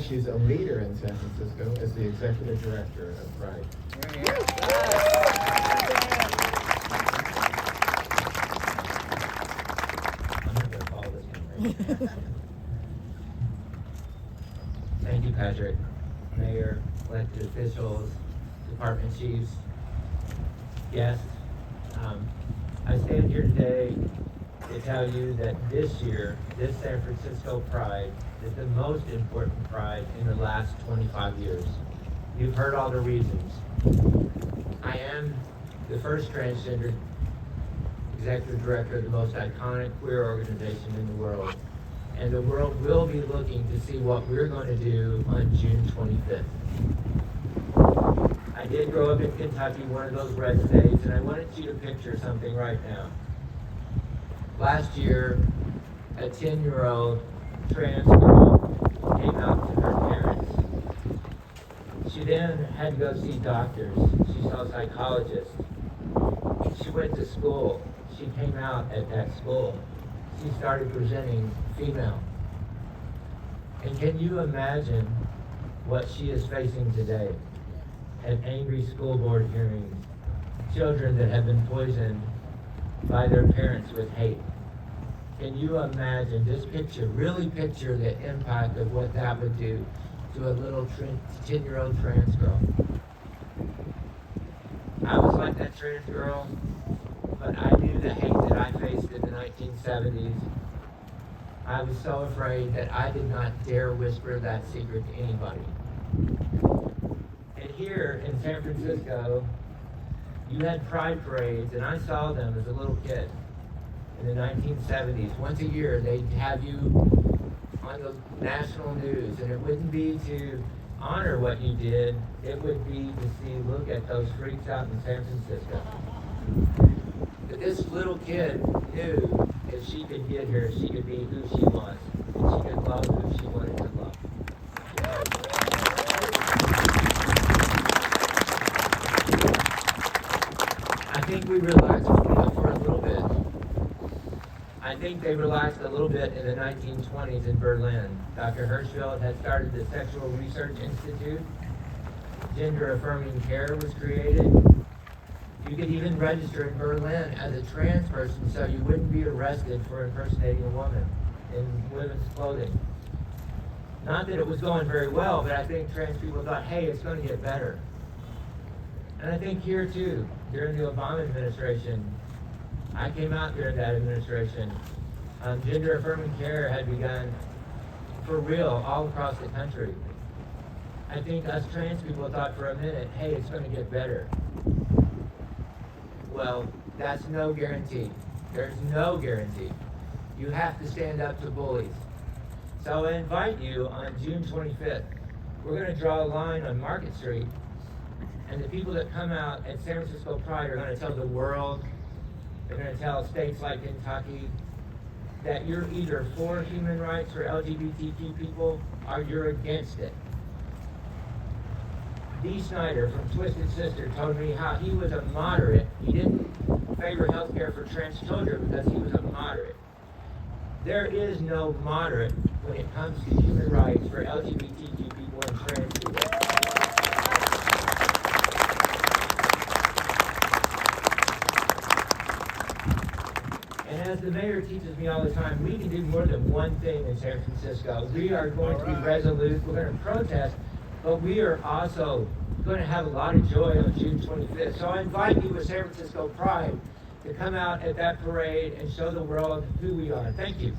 She's a leader in San Francisco as the executive director of Pride. I'm not going to follow this one right. Thank you, Patrick. Mayor, elected officials, department chiefs, guests. I stand here today to tell you that this year, this San Francisco Pride is the most important Pride in the last 25 years. You've heard all the reasons. I am the first transgender executive director of the most iconic queer organization in the world. And the world will be looking to see what we're going to do on June 25th. I did grow up in Kentucky, one of those red states, and I wanted you to picture something right now. Last year, a 10-year-old trans girl came out to her parents. She then had to go see doctors. She saw psychologists. She went to school. She came out at that school. She started presenting female. And can you imagine what she is facing today? At angry school board hearings, children that have been poisoned by their parents with hate. Can you imagine, just picture, really picture the impact of what that would do to a little 10-year-old trans girl. I was like that trans girl, but I knew the hate that I faced in the 1970s. I was so afraid that I did not dare whisper that secret to anybody. And here in San Francisco, you had pride parades, and I saw them as a little kid in the 1970s. Once a year, they'd have you on the national news, and it wouldn't be to honor what you did, it would be to see, look at those freaks out in San Francisco. But this little kid knew if she could get here, she could be who she was, and she could love who she wanted to love. I think we relaxed for a little bit. I think they relaxed a little bit in the 1920s in Berlin. Dr. Hirschfeld had started the Sexual Research Institute. Gender affirming care was created. You could even register in Berlin as a trans person so you wouldn't be arrested for impersonating a woman in women's clothing. Not that it was going very well, but I think trans people thought, hey, it's going to get better. And I think here too, during the Obama administration, I came out during that administration. Gender affirming care had begun for real all across the country. I think us trans people thought for a minute, hey, it's going to get better. Well, that's no guarantee. There's no guarantee. You have to stand up to bullies. So I invite you on June 25th. We're going to draw a line on Market Street, and the people that come out at San Francisco Pride are going to tell the world, they're going to tell states like Kentucky, that you're either for human rights for LGBTQ people or you're against it. Dee Snider from Twisted Sister told me how he was a moderate. He didn't favor health care for trans children because he was a moderate. There is no moderate when it comes to human rights for LGBTQ people and trans people. And as the mayor teaches me all the time, we can do more than one thing in San Francisco. We are going to be resolute, we're going to protest, but we are also going to have a lot of joy on June 25th. So I invite you with San Francisco Pride to come out at that parade and show the world who we are. Thank you.